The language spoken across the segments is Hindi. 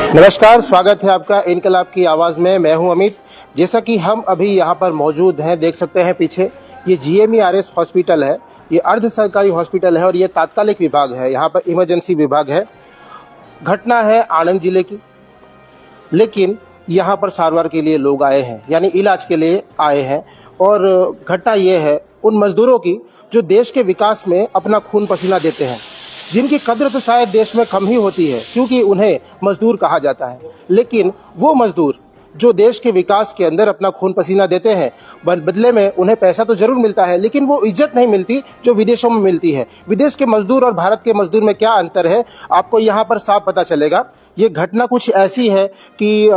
नमस्कार, स्वागत है आपका इनकलाब की आवाज़ में। मैं हूं अमित। जैसा कि हम अभी यहां पर मौजूद हैं, देख सकते हैं पीछे ये जीएमईआरएस हॉस्पिटल है। ये अर्ध सरकारी हॉस्पिटल है और ये तात्कालिक विभाग है। यहां पर इमरजेंसी विभाग है। घटना है आनंद जिले की, लेकिन यहाँ पर सारवार के लिए लोग आए हैं, यानी इलाज के लिए आए हैं। और घटना ये है उन मजदूरों की जो देश के विकास में अपना खून पसीना देते हैं, जिनकी कद्र तो शायद देश में कम ही होती है क्योंकि उन्हें मजदूर कहा जाता है। लेकिन वो मजदूर जो देश के विकास के अंदर अपना खून पसीना देते हैं, बदले में उन्हें पैसा तो जरूर मिलता है, लेकिन वो इज्जत नहीं मिलती जो विदेशों में मिलती है। विदेश के मजदूर और भारत के मजदूर में क्या अंतर है, आपको यहाँ पर साफ पता चलेगा। ये घटना कुछ ऐसी है कि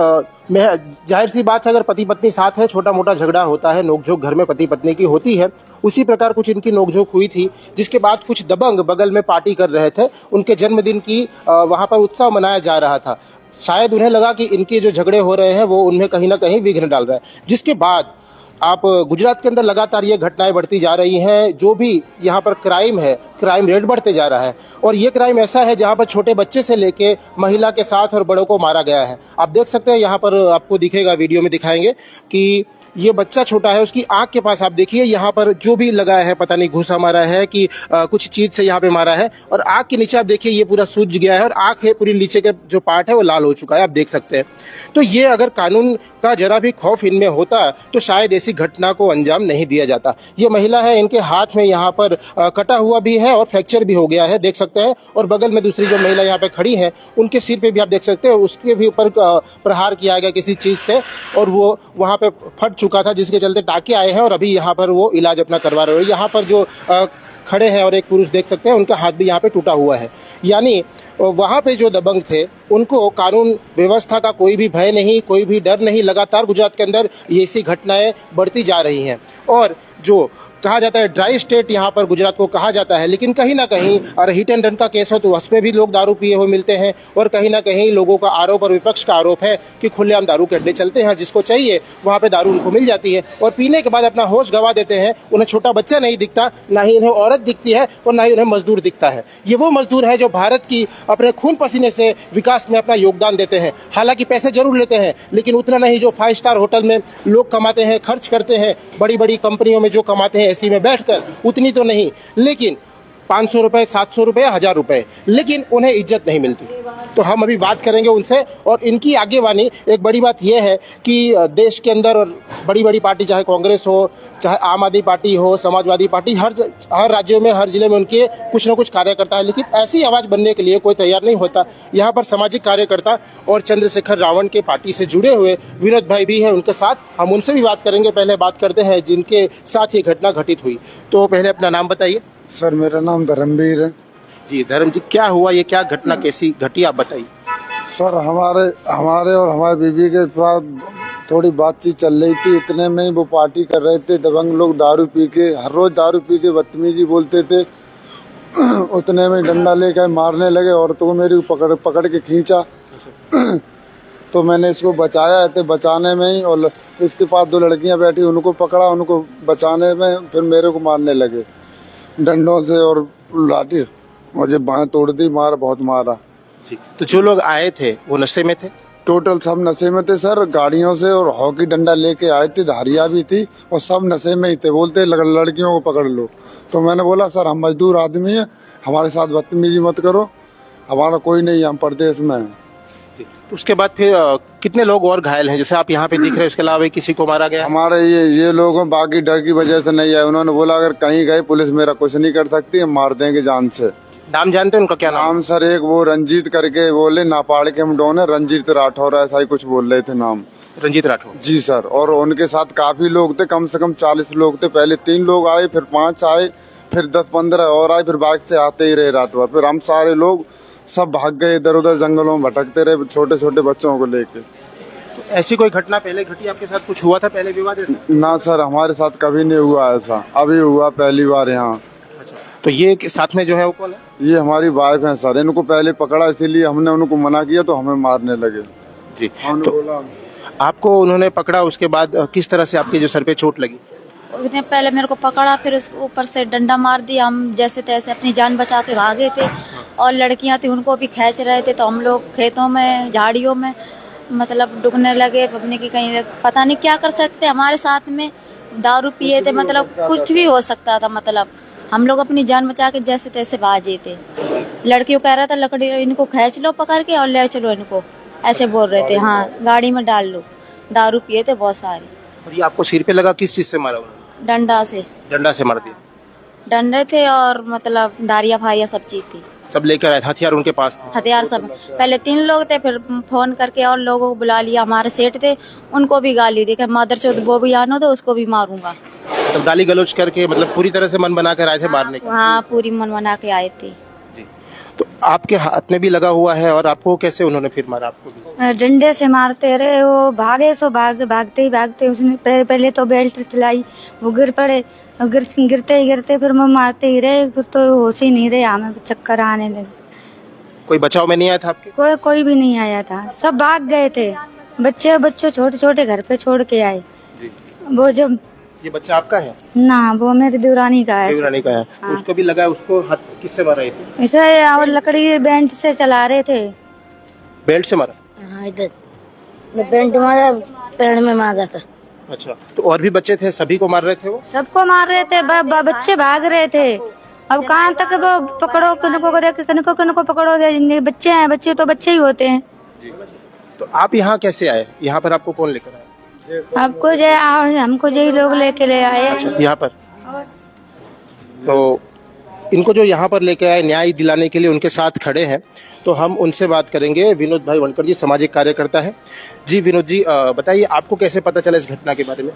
मैं जाहिर सी बात है, अगर पति पत्नी साथ है, छोटा मोटा झगड़ा होता है, नोकझोंक घर में पति पत्नी की होती है। उसी प्रकार कुछ इनकी नोकझोंक हुई थी, जिसके बाद कुछ दबंग बगल में पार्टी कर रहे थे। उनके जन्मदिन की वहाँ पर उत्सव मनाया जा रहा था। शायद उन्हें लगा कि इनके जो झगड़े हो रहे हैं वो उनमें कहीं ना कहीं विघ्न डाल रहा है, जिसके बाद आप गुजरात के अंदर लगातार ये घटनाएं बढ़ती जा रही हैं। जो भी यहाँ पर क्राइम है, क्राइम रेट बढ़ते जा रहा है। और ये क्राइम ऐसा है जहाँ पर छोटे बच्चे से लेके महिला के साथ और बड़ों को मारा गया है। आप देख सकते हैं, यहाँ पर आपको दिखेगा, वीडियो में दिखाएंगे कि ये बच्चा छोटा है, उसकी आंख के पास आप देखिए यहाँ पर जो भी लगाया है, पता नहीं घूसा मारा है कि कुछ चीज से यहाँ पे मारा है। और आंख के नीचे आप देखिए ये पूरा सूज गया है और आंख है पूरी, नीचे का जो पार्ट है वो लाल हो चुका है, आप देख सकते हैं। तो ये अगर कानून का जरा भी खौफ इनमें होता तो शायद ऐसी घटना को अंजाम नहीं दिया जाता। ये महिला है, इनके हाथ में यहाँ पर कटा हुआ भी है और फ्रैक्चर भी हो गया है, देख सकते हैं। और बगल में दूसरी जो महिला यहाँ पे खड़ी है, उनके सिर पे भी आप देख सकते हैं, उसके भी ऊपर प्रहार किया गया किसी चीज से और वो वहाँ पे फट चुका था, जिसके चलते टाके आए हैं और अभी यहाँ पर वो इलाज अपना करवा रहे हैं। यहाँ पर जो खड़े हैं और एक पुरुष देख सकते हैं, उनका हाथ भी यहाँ पे टूटा हुआ है। यानी वहाँ पे जो दबंग थे उनको कानून व्यवस्था का कोई भी भय नहीं, कोई भी डर नहीं। लगातार गुजरात के अंदर ये ऐसी घटनाएं बढ़ती जा रही हैं। और जो कहा जाता है ड्राई स्टेट यहाँ पर गुजरात को कहा जाता है, लेकिन कहीं ना कहीं अगर हिट एंड रन का केस हो तो उसमें भी लोग दारू पिए हुए मिलते हैं। और कहीं ना कहीं लोगों का आरोप और विपक्ष का आरोप है कि खुलेआम दारू के अड्डे चलते हैं, जिसको चाहिए वहाँ पे दारू उनको मिल जाती है और पीने के बाद अपना होश गंवा देते हैं। उन्हें छोटा बच्चा नहीं दिखता, ना ही उन्हें औरत दिखती है और ना ही उन्हें मजदूर दिखता है। ये वो मजदूर है जो भारत की अपने खून पसीने से विकास में अपना योगदान देते हैं। हालांकि पैसे जरूर लेते हैं, लेकिन उतना नहीं जो 5 स्टार होटल में लोग कमाते हैं, खर्च करते हैं, बड़ी बड़ी कंपनियों में जो कमाते हैं एसी में बैठकर, उतनी तो नहीं। लेकिन 500 रुपए, 700 रुपए, 1000 रुपए, लेकिन उन्हें इज्जत नहीं मिलती। तो हम अभी बात करेंगे उनसे। और इनकी आगेवानी, एक बड़ी बात यह है कि देश के अंदर और बड़ी बड़ी पार्टी, चाहे कांग्रेस हो, चाहे आम आदमी पार्टी हो, समाजवादी पार्टी, हर राज्यों में, हर जिले में उनके कुछ न कुछ कार्यकर्ता है, लेकिन ऐसी आवाज़ बनने के लिए कोई तैयार नहीं होता। यहाँ पर सामाजिक कार्यकर्ता और चंद्रशेखर रावण के पार्टी से जुड़े हुए विनोद भाई भी हैं उनके साथ, हम उनसे भी बात करेंगे। पहले बात करते हैं जिनके साथ ये घटना घटित हुई। तो पहले अपना नाम बताइए। सर मेरा नाम धर्मवीर है। जी धर्म जी, क्या हुआ, ये क्या घटना कैसी घटी, आप बताइए। सर हमारे और हमारे बीवी के साथ थोड़ी बातचीत चल रही थी, इतने में ही वो पार्टी कर रहे थे। दबंग लोग दारू पी के, हर रोज दारू पी के बदतमीजी बोलते थे। उतने में डंडा लेकर मारने लगे और तो मेरी पकड़ के खींचा। तो मैंने इसको बचाया, तो बचाने में ही, और इसके पास 2 लड़कियां बैठी, उनको पकड़ा, उनको बचाने में फिर मेरे को मारने लगे डंडों से और लाठी। मुझे बाएं तोड़ दी, बहुत मारा जी। तो जो लोग आए थे वो नशे में थे? टोटल सब नशे में थे सर। गाड़ियों से और हॉकी डंडा लेके आए थे, धारियां भी थी और सब नशे में ही थे। बोलते लड़कियों को पकड़ लो। तो मैंने बोला सर हम मजदूर आदमी हैं, हमारे साथ बदतमीजी मत करो, हमारा कोई नहीं, हम प्रदेश में हैं। उसके बाद फिर कितने लोग और घायल हैं, जैसे आप यहाँ पे दिख रहे हैं, इसके अलावा किसी को मारा गया? हमारे ये लोग बाकी डर की वजह से नहीं आए। उन्होंने बोला अगर कहीं गए पुलिस मेरा कुछ नहीं कर सकती, हम मार देंगे जान से। नाम जानते हैं उनका? क्या नाम सर, एक वो रंजीत करके बोले, नापाड़ के हम डॉन है, रंजीत राठौर ऐसा ही कुछ बोल रहे थे नाम। रंजीत राठौर जी सर। और उनके साथ काफी लोग थे, कम से कम 40 लोग थे। पहले 3 लोग आए, फिर 5 आए, फिर 10-15 और आए, फिर बाइक से आते ही रहे रात भर। फिर हम सारे लोग सब भाग गए, इधर उधर जंगलों में भटकते रहे, छोटे छोटे बच्चों को लेके। तो ऐसी कोई घटना पहले घटी आपके साथ? कुछ हुआ था पहले विवाद ऐसा? ना सर, हमारे साथ कभी नहीं हुआ ऐसा, अभी हुआ पहली बार यहाँ। अच्छा, तो ये साथ में जो है वो कौन है? ये हमारी वाइफ है सर। इनको पहले पकड़ा, इसीलिए हमने उनको मना किया तो हमें मारने लगे जी। तो बोला आपको उन्होंने पकड़ा, उसके बाद किस तरह से आपके जो सर पे चोट लगी? उसने पहले मेरे को पकड़ा, फिर उसके ऊपर से डंडा मार दिया। हम जैसे तैसे अपनी जान बचा के भागे थे, और लड़कियां थी उनको भी खींच रहे थे, तो हम लोग खेतों में झाड़ियों में मतलब डूबने लगे। अपने की कहीं पता नहीं क्या कर सकते, हमारे साथ में दारू पिए थे, मतलब कुछ भी हो सकता था। मतलब हम लोग अपनी जान बचा के जैसे तैसे भागे थे। लड़कियों कह रहा था लकड़ी इनको खींच लो पकड़ के और ले चलो इनको, ऐसे बोल रहे थे। हाँ, गाड़ी में डाल लो। दारू पिए थे बहुत सारे। और ये आपको सिर पे लगा, किस चीज से मारा उन्होंने? डंडा से। डंडा से मार दिया। डंडे थे और मतलब दारिया फारिया सब चीज थी। सब लेकर आए थे, हथियार उनके पास थे? हथियार सब। पहले 3 लोग थे, फिर फोन करके और लोगों को बुला लिया। हमारे सेठ थे, उनको भी गाली दी कि मदरचोद वो भी आनो तो उसको भी मारूंगा। मतलब गाली गलौज करके, मतलब पूरी तरह से मन बना कर आए थे मारने का? हाँ, पूरी मन बना के आए थे। जी। तो आपके हाथ में भी लगा हुआ है, और आपको कैसे उन्होंने फिर मारा आपको भी? डंडे से मारते रहे, वो भागे सो भागते ही भागते उसने पहले तो बेल्ट चलाई, वो गिर पड़े, गिरते ही फिर वो मारते ही रहे, फिर तो होश ही नहीं रहे, हमें चक्कर आने लगे। कोई बचाव में नहीं आया था आपके? कोई भी नहीं आया था, सब भाग गए थे। बच्चे छोटे छोटे घर पे छोड़ के आए। जी। वो जब ये बच्चा आपका है? ना, वो मेरी देवरानी का है। देवरानी का है। तो हाँ। उसको भी लगा, उसको हाथ किससे मारा इसे? इसे और लकड़ी बेंच से चला रहे थे। बेल्ट से मारा? हाँ, इधर बेंच मारा, पैर में मारा था। अच्छा, तो और भी बच्चे थे, सभी को मार रहे थे वो? सबको मार रहे थे, बच्चे भाग रहे थे। अब कहाँ तक वो पकड़ो, किनको पकड़ो। बच्चे हैं, बच्चे तो बच्चे ही होते हैं। जी। तो आप यहाँ कैसे आए? यहाँ पर आपको कौन लेकर आया? हमको यही लोग लेके ले आए। अच्छा, यहाँ पर। तो इनको जो यहाँ पर लेके आए न्याय दिलाने के लिए उनके साथ खड़े हैं, तो हम उनसे बात करेंगे। विनोद भाई वनकर जी सामाजिक कार्यकर्ता है। जी विनोद जी, बताइए आपको कैसे पता चला इस घटना के बारे में?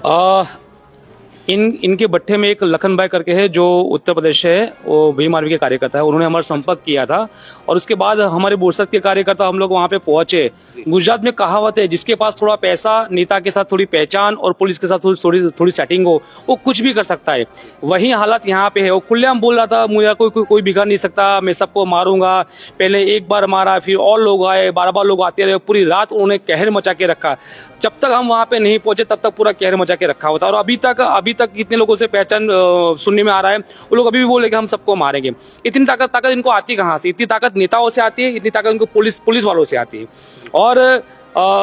इनके भट्टे में एक लखन भाई करके है जो उत्तर प्रदेश से है, वो भीम आर्मी के कार्यकर्ता है। उन्होंने हमारा संपर्क किया था, और उसके बाद हमारे बोरसद के कार्यकर्ता हम लोग वहाँ पे पहुंचे। गुजरात में कहावत है, जिसके पास थोड़ा पैसा, नेता के साथ थोड़ी पहचान और पुलिस के साथ थोड़ी सेटिंग हो, वो कुछ भी कर सकता है। वही हालत यहाँ पे है। वो खुलेआम बोल रहा था मुझे कोई बिगाड़ नहीं सकता, मैं सबको मारूंगा। पहले एक बार मारा, फिर और लोग आए, 12 लोग आते रहे। पूरी रात उन्होंने कहर मचा के रखा। जब तक हम वहाँ पे नहीं पहुंचे तब तक पूरा कहर मचा के रखा होता। और अभी तक कितने लोगों से पहचान सुनने में आ रहा है, वो लोग अभी भी बोले कि हम सबको मारेंगे। इतनी ताकत इनको आती कहाँ से? इतनी ताकत नेताओं से आती है, इतनी ताकत इनको पुलिस वालों से आती है। और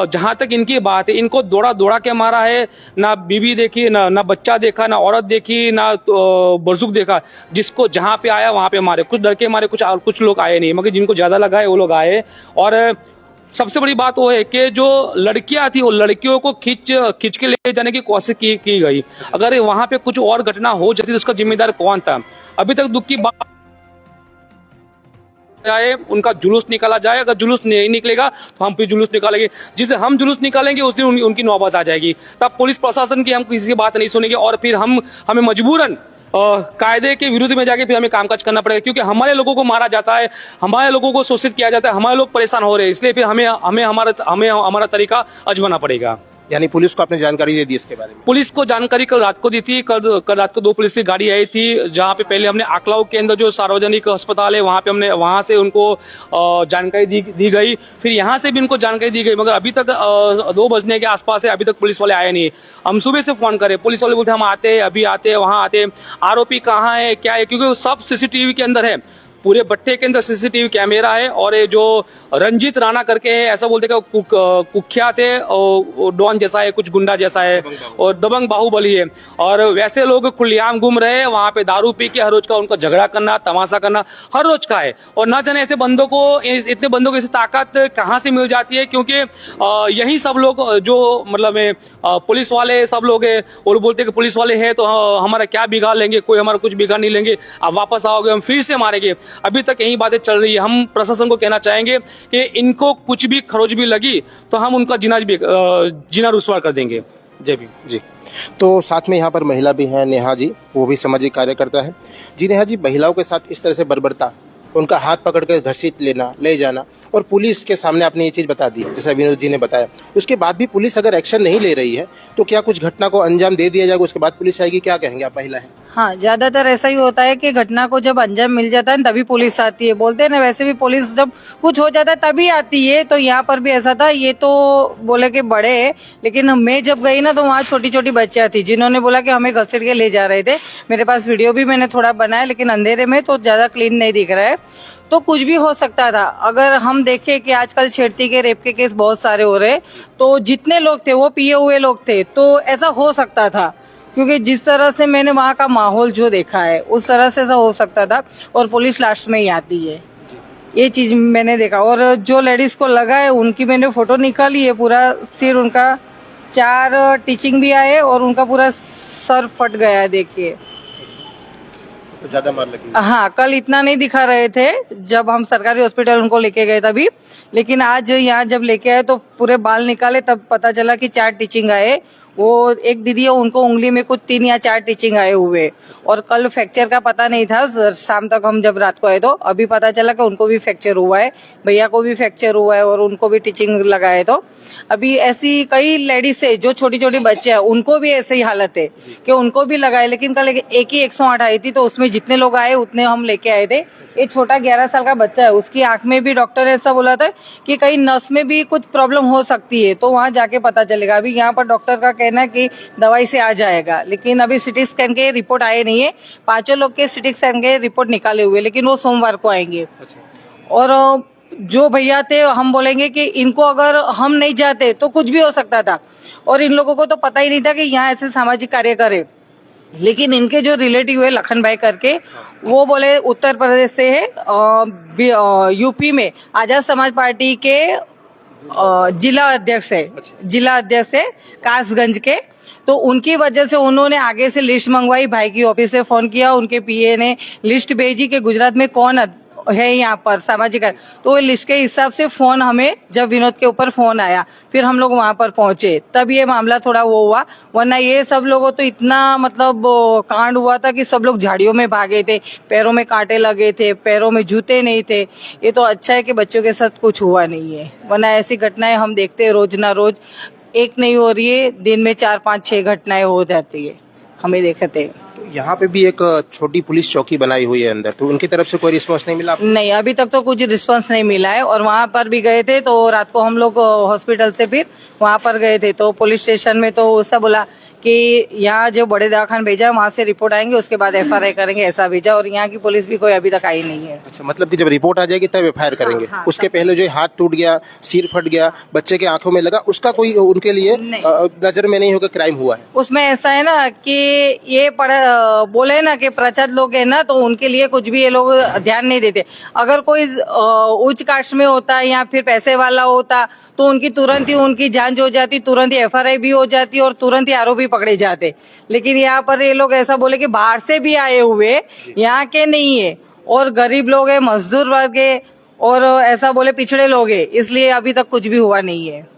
जहां तक इनकी बात है, इनको दौड़ा के मारा है। ना बीवी देखी, ना बच्चा देखा, ना औरत देखी, ना बुजुर्ग देखा। जिसको जहां पे आया वहां पे मारे। कुछ डर के मारे, कुछ लोग आए नहीं, मगर जिनको ज्यादा लगा है वो लोग आए। और सबसे बड़ी बात वो है कि जो लड़कियां थी, वो लड़कियों को खींच के ले जाने की कोशिश की गई। अगर वहां पे कुछ और घटना हो जाती तो उसका जिम्मेदार कौन था? अभी तक दुख की बात जाए, उनका जुलूस निकाला जाए। अगर जुलूस नहीं निकलेगा तो हम फिर जुलूस निकालेंगे। जिसे हम जुलूस निकालेंगे उस दिन उनकी नौबत आ जाएगी। तब पुलिस प्रशासन की हम किसी की बात नहीं सुनेंगे, और फिर हमें मजबूरन कायदे के विरुद्ध में जाके फिर हमें कामकाज करना पड़ेगा। क्योंकि हमारे लोगों को मारा जाता है, हमारे लोगों को शोषित किया जाता है, हमारे लोग परेशान हो रहे हैं। इसलिए फिर हमें हमारा तरीका आजमाना पड़ेगा। यानी पुलिस को आपने जानकारी दे दी इसके बारे में? पुलिस को जानकारी कल रात को दी थी। कल रात को 2 पुलिस की गाड़ी आई थी, जहां पे पहले हमने आकलाव के अंदर जो सार्वजनिक अस्पताल है वहां से उनको जानकारी दी गई। फिर यहां से भी उनको जानकारी दी गई, मगर अभी तक 2 बजने के आसपास है, अभी तक पुलिस वाले आए नहीं। हम सुबह से फोन करे, पुलिस वाले बोलते हम आते हैं, अभी आते हैं, वहां आते हैं। आरोपी कहाँ है, क्या है? क्योंकि सब सीसीटीवी के अंदर है। पूरे भट्टे के अंदर सीसीटीवी कैमरा है। और ये जो रंजीत राणा करके है, ऐसा बोलते कि कुख्यात है, और डॉन जैसा है, कुछ गुंडा जैसा है, और दबंग बाहुबली है। और वैसे लोग खुलेआम घूम रहे हैं वहां पे, दारू पी के हर रोज का उनका झगड़ा करना, तमाशा करना हर रोज का है। और ना जाने इतने बंदों को ऐसी ताकत कहाँ से मिल जाती है। क्योंकि यही सब लोग जो मतलब पुलिस वाले सब लोग है, और बोलते कि पुलिस वाले हैं तो हमारा क्या बिगाड़ लेंगे, कोई हमारा कुछ बिगाड़ नहीं लेंगे, आप वापस आओगे हम फिर से मारेंगे। अभी तक यही बातें चल रही है। हम प्रशासन को कहना चाहेंगे कि इनको कुछ भी खरोच भी लगी तो हम उनका जीना रुसवा कर देंगे। जय भीम। जी। तो साथ में यहाँ पर महिला भी हैं, नेहा जी, वो भी सामाजिक कार्यकर्ता है। जी नेहा जी, महिलाओं के साथ इस तरह से बर्बरता, उनका हाथ पकड़ कर घसीट लेना, ले जाना, और पुलिस के सामने आपने ये चीज़ बता दी जैसा विनोद जी ने बताया, उसके बाद भी पुलिस अगर एक्शन नहीं ले रही है तो क्या कुछ घटना को अंजाम दे दिया जाएगा, उसके बाद पुलिस आएगी, क्या कहेंगे आप? महिला है। हाँ, ज्यादातर ऐसा ही होता है कि घटना को जब अंजाम मिल जाता है तभी पुलिस आती है। बोलते हैं ना, वैसे भी पुलिस जब कुछ हो जाता है तभी आती है, तो यहाँ पर भी ऐसा था। ये तो बोले कि बड़े है, लेकिन मैं जब गई ना तो वहाँ छोटी छोटी बच्चियां थी जिन्होंने बोला कि हमें घसीट के ले जा रहे थे। मेरे पास वीडियो भी मैंने थोड़ा बनाया, लेकिन अंधेरे में तो ज्यादा क्लीन नहीं दिख रहा है। तो कुछ भी हो सकता था। अगर हम देखें कि आजकल छेड़ती के, रेप के केस बहुत सारे हो रहे, तो जितने लोग थे वो पिए हुए लोग थे, तो ऐसा हो सकता था। क्योंकि जिस तरह से मैंने वहाँ का माहौल जो देखा है उस तरह से ऐसा हो सकता था, और पुलिस लास्ट में ही आती है। ये चीज मैंने देखा। और जो लेडीज को लगा है उनकी मैंने फोटो निकाली है। पूरा सिर उनका 4 टीचिंग भी आए और उनका पूरा सर फट गया है, देखिए। तो ज्यादा मार लगी? हाँ, कल इतना नहीं दिखा रहे थे जब हम सरकारी हॉस्पिटल उनको लेके गए तभी, लेकिन आज यहाँ जब लेके आए तो पूरे बाल निकाले तब पता चला कि 4 टीचिंग आए। वो एक दीदी है, उनको उंगली में कुछ 3 या 4 टीचिंग आए हुए, और कल फ्रैक्चर का पता नहीं था। शाम तक हम जब रात को आए तो अभी पता चला कि उनको भी फ्रैक्चर हुआ है, भैया को भी फ्रैक्चर हुआ है और उनको भी टीचिंग लगाए। तो अभी ऐसी कई लेडीज है जो छोटी छोटी बच्चे हैं, उनको भी ऐसी ही हालत है कि उनको भी लगाए। लेकिन कल एक ही 108 आई थी, तो उसमें जितने लोग आए उतने हम लेके आए थे। ये छोटा 11 साल का बच्चा है, उसकी आंख में भी डॉक्टर ने ऐसा बोला था कि कहीं नस में भी कुछ प्रॉब्लम हो सकती है, तो वहां जाके पता चलेगा। अभी यहाँ पर डॉक्टर का कहना है कि दवाई से आ जाएगा, लेकिन अभी सिटी स्कैन के रिपोर्ट आए नहीं है। 5 लोग के सिटी स्कैन के रिपोर्ट निकाले हुए, लेकिन वो सोमवार को आएंगे। और जो भैया थे, हम बोलेंगे कि इनको अगर हम नहीं जाते तो कुछ भी हो सकता था, और इन लोगों को तो पता ही नहीं था कि यहाँ ऐसे सामाजिक कार्य करे। लेकिन इनके जो रिलेटिव है लखन भाई करके, वो बोले उत्तर प्रदेश से है, यूपी में आजाद समाज पार्टी के जिला अध्यक्ष है कासगंज के। तो उनकी वजह से उन्होंने आगे से लिस्ट मंगवाई, भाई की ऑफिस से फोन किया, उनके पीए ने लिस्ट भेजी कि गुजरात में कौन है यहाँ पर सामाजिक। तो लिस्ट के हिसाब से फोन हमें, जब विनोद के ऊपर फोन आया, फिर हम लोग वहां पर पहुंचे, तब ये मामला थोड़ा वो हुआ। वरना ये सब लोगों तो इतना मतलब कांड हुआ था कि सब लोग झाड़ियों में भागे थे, पैरों में कांटे लगे थे, पैरों में जूते नहीं थे। ये तो अच्छा है कि बच्चों के साथ कुछ हुआ नहीं है, वरना ऐसी घटनाएं हम देखते हैं रोज ना रोज। एक नहीं हो रही है, दिन में 4, 5, 6 घटनाएं हो जाती है, हमें देखते हैं। यहाँ पे भी एक छोटी पुलिस चौकी बनाई हुई है अंदर, तो उनकी तरफ से कोई रिस्पांस नहीं मिला? नहीं, अभी तक तो कुछ रिस्पांस नहीं मिला है। और वहाँ पर भी गए थे तो रात को हम लोग हॉस्पिटल से फिर वहाँ पर गए थे, तो पुलिस स्टेशन में तो उससे बोला कि यहाँ जो बड़े दवाखाने भेजा वहाँ से रिपोर्ट आएंगे, उसके बाद FRI करेंगे, ऐसा भेजा। और यहाँ की पुलिस भी कोई अभी तक आई नहीं है। अच्छा, मतलब कि जब रिपोर्ट आ जाएगी तब FIR करेंगे? हाँ, उसके पहले जो हाथ टूट गया, सिर फट गया, बच्चे के आंखों में लगा, उसका कोई उनके लिए नजर में नहीं होगा क्राइम हुआ है? उसमें ऐसा है ना कि ये बोले ना कि प्रचार लोग है ना, तो उनके लिए कुछ भी ये लोग ध्यान नहीं देते। अगर कोई उच्च कास्ट में होता या फिर पैसे वाला होता तो उनकी तुरंत ही उनकी जांच हो जाती, तुरंत ही FRI भी हो जाती और तुरंत ही आरोपी पकड़े जाते। लेकिन यहाँ पर ये लोग ऐसा बोले कि बाहर से भी आए हुए, यहाँ के नहीं है, और गरीब लोग है, मजदूर वर्ग है, और ऐसा बोले पिछड़े लोग है, इसलिए अभी तक कुछ भी हुआ नहीं है।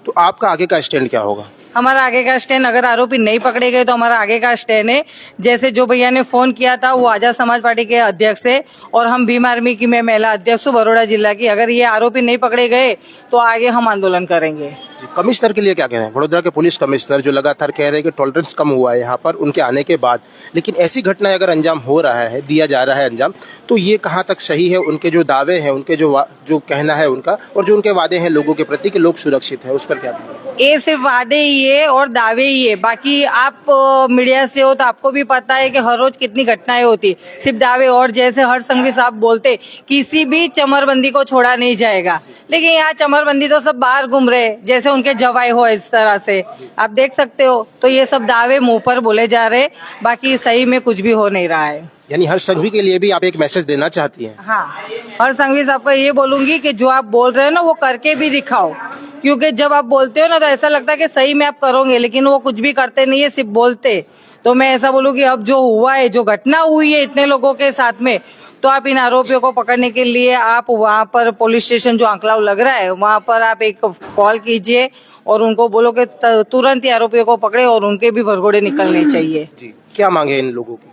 तो आपका आगे का स्टैंड क्या होगा? हमारा आगे का स्टैंड, अगर आरोपी नहीं पकड़े गए तो हमारा आगे का स्टैंड है, जैसे जो भैया ने फोन किया था वो आजाद समाज पार्टी के अध्यक्ष है, और हम भीम आर्मी की मैं महिला अध्यक्ष हूँ बड़ौदा जिला की। अगर ये आरोपी नहीं पकड़े गए तो आगे हम आंदोलन करेंगे। कमिश्नर के लिए क्या कहना है? वडोदरा के पुलिस कमिश्नर जो लगातार कह रहे हैं कि टॉलरेंस कम हुआ है यहाँ पर उनके आने के बाद, लेकिन ऐसी घटनाएं अगर अंजाम हो रहा है, दिया जा रहा है अंजाम, तो ये कहाँ तक सही है? उनके जो दावे हैं, उनके जो कहना है उनका, और जो उनके वादे हैं लोगों के प्रति कि लोग सुरक्षित है, उस पर क्या कहना है? ये सिर्फ वादे ही है और दावे ही है। बाकी आप मीडिया से हो तो आपको भी पता है कि हर रोज कितनी घटनाएं होती, सिर्फ दावे। और जैसे हर संघवी साहब बोलते, किसी भी चमरबंदी को छोड़ा नहीं जाएगा, लेकिन यहाँ चमरबंदी तो सब बाहर घूम रहे, जैसे उनके जवाई हो, इस तरह से आप देख सकते हो। तो ये सब दावे मुंह पर बोले जा रहे, बाकी सही में कुछ भी हो नहीं रहा है। यानी हर संघवी के लिए भी आप एक मैसेज देना चाहती हैं? हाँ, हर संघवी साहब को ये बोलूंगी कि जो आप बोल रहे हो ना वो करके भी दिखाओ, क्योंकि जब आप बोलते हो ना तो ऐसा लगता है कि सही में आप करोगे, लेकिन वो कुछ भी करते नहीं है, सिर्फ बोलते। तो मैं ऐसा बोलूंगी, अब जो हुआ है, जो घटना हुई है इतने लोगों के साथ में, तो आप इन आरोपियों को पकड़ने के लिए आप वहाँ पर पुलिस स्टेशन जो आंकलाव लग रहा है वहाँ पर आप एक कॉल कीजिए और उनको बोलो कि तुरंत ही आरोपियों को पकड़े और उनके भी भरघोड़े निकलने चाहिए। जी, क्या मांगे इन लोगों की?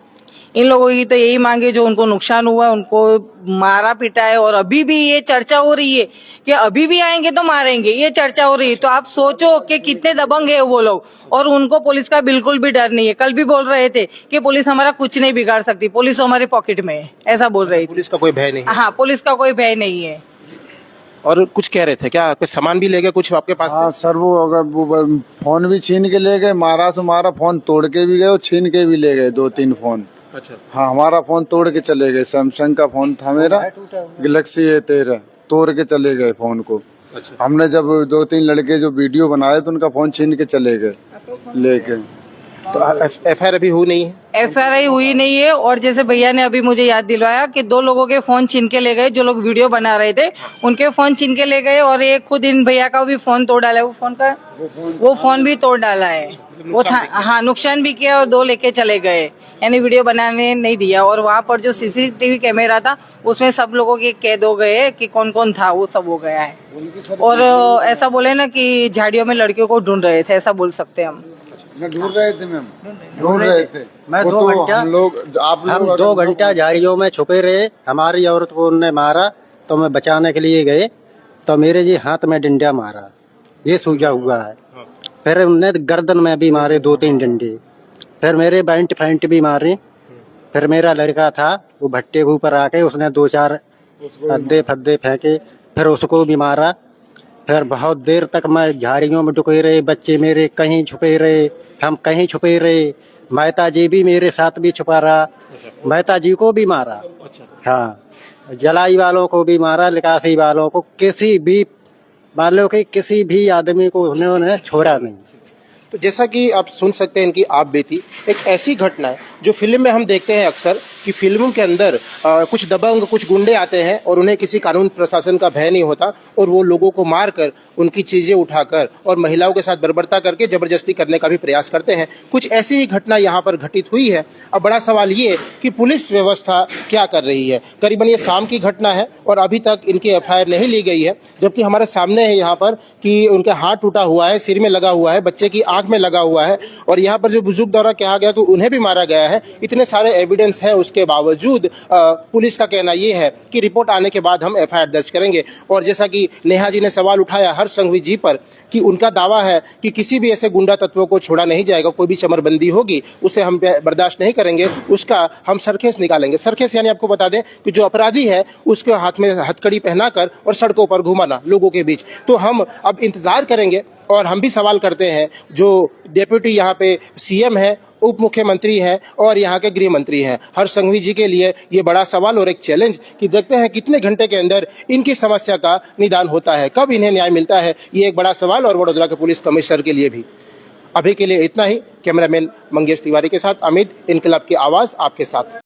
इन लोगों की तो यही मांगे, जो उनको नुकसान हुआ है उनको मारा पीटा है। और अभी भी ये चर्चा हो रही है कि अभी भी आएंगे तो मारेंगे, ये चर्चा हो रही है। तो आप सोचो कि कितने दबंग है वो लोग, और उनको पुलिस का बिल्कुल भी डर नहीं है। कल भी बोल रहे थे कि पुलिस हमारा कुछ नहीं बिगाड़ सकती, पुलिस तो हमारे पॉकेट में है, ऐसा बोल रही थी। पुलिस का कोई भय नहीं है। हाँ, पुलिस का कोई भय नहीं है। और कुछ कह रहे थे क्या, कुछ सामान भी ले गए कुछ आपके पास हाँ सर, वो अगर वो फोन भी छीन के ले गए, मारा तो मारा, फोन तोड़ के भी गए और छीन के भी ले गए 2-3 फोन। अच्छा। हाँ, हमारा फोन तोड़ के चले गए, सैमसंग का फोन था मेरा, गैलेक्सी A13, तोड़ के चले गए फोन को। अच्छा। हमने जब 2-3 लड़के जो वीडियो बनाए तो उनका फोन छीन के चले गए लेके। तो FIR अभी हुई नहीं है? FIR हुई नहीं है। और जैसे भैया ने अभी मुझे याद दिलवाया कि 2 लोगों के फोन छीन के ले गए, जो लोग वीडियो बना रहे थे उनके फोन छीन के ले गए। और एक खुद इन भैया का भी फोन तोड़ डाला है। वो फोन भी तोड़ डाला है। वो था, हाँ, नुकसान भी किया और 2 लेके चले गए, यानी वीडियो बनाने नहीं दिया। और वहाँ पर जो CCTV कैमरा था उसमें सब लोगों के कैद हो गए कि कौन कौन था, वो सब हो गया है। और ऐसा बोले ना कि झाड़ियों में लड़कियों को ढूंढ रहे थे, ऐसा बोल सकते हैं हम। ढूंढ रहे थे मैम, ढूंढ रहे थे। मैं वो 2 तो घंटा हम 2 घंटा झाड़ियों में छुपे रहे। हमारी औरत को उनने मारा तो मैं बचाने के लिए गए तो मेरे जी हाथ में डंडा मारा, ये सूजा हुआ है। फिर उनने गर्दन में भी मारे 2-3 डंडे, फिर मेरे बैंट फैंट भी मारे। फिर मेरा लड़का था वो भट्टे के ऊपर आके उसने 2-4 फद्दे फेंके, फिर उसको भी मारा। फिर बहुत देर तक मैं झाड़ियों में डुके रहे, बच्चे मेरे कहीं छुपे रहे, हम कहीं छुपे रहे। मेहता जी भी मेरे साथ भी छुपा रहा, मेहता जी को भी मारा। हाँ, जलाई वालों को भी मारा, निकासी वालों को, किसी भी मान लो कि किसी भी आदमी को उन्होंने छोड़ा नहीं। तो जैसा कि आप सुन सकते हैं इनकी आप बीती, एक ऐसी घटना है जो फिल्म में हम देखते हैं अक्सर कि फिल्मों के अंदर कुछ दबंग, कुछ गुंडे आते हैं और उन्हें किसी कानून प्रशासन का भय नहीं होता और वो लोगों को मारकर उनकी चीज़ें उठाकर और महिलाओं के साथ बर्बरता करके ज़बरदस्ती करने का भी प्रयास करते हैं। कुछ ऐसी ही घटना यहाँ पर घटित हुई है। अब बड़ा सवाल ये कि पुलिस व्यवस्था क्या कर रही है। करीबन ये शाम की घटना है और अभी तक इनकी FIR नहीं ली गई है, जबकि हमारे सामने है यहाँ पर कि उनका हाथ टूटा हुआ है, सिर में लगा हुआ है, बच्चे की आंख में लगा हुआ है और यहाँ पर जो बुजुर्ग द्वारा कहा गया कि उन्हें भी मारा गया है। इतने सारे एविडेंस है, उसके बावजूद पुलिस का कहना ये है कि रिपोर्ट आने के बाद हम FIR दर्ज करेंगे। और जैसा कि नेहा जी ने सवाल उठाया हर्ष संघवी जी पर कि उनका दावा है कि किसी भी ऐसे गुंडा तत्वों को छोड़ा नहीं जाएगा, कोई भी चमरबंदी होगी उसे हम बर्दाश्त नहीं करेंगे, उसका हम सरखेस निकालेंगे। सरखेस यानी आपको बता दें कि जो अपराधी है उसके हाथ में हथकड़ी पहनाकर और सड़कों पर घुमाना लोगों के बीच। तो हम अब इंतजार करेंगे और हम भी सवाल करते हैं जो डेप्यूटी यहाँ पे CM है, उप मुख्यमंत्री हैं और यहाँ के गृह मंत्री हैं, हर्ष संघवी जी के लिए ये बड़ा सवाल और एक चैलेंज कि देखते हैं कितने घंटे के अंदर इनकी समस्या का निदान होता है, कब इन्हें न्याय मिलता है। ये एक बड़ा सवाल और वडोदरा के पुलिस कमिश्नर के लिए भी। अभी के लिए इतना ही। कैमरामैन मंगेश तिवारी के साथ अमित, इनकलाब की आवाज़ आपके साथ।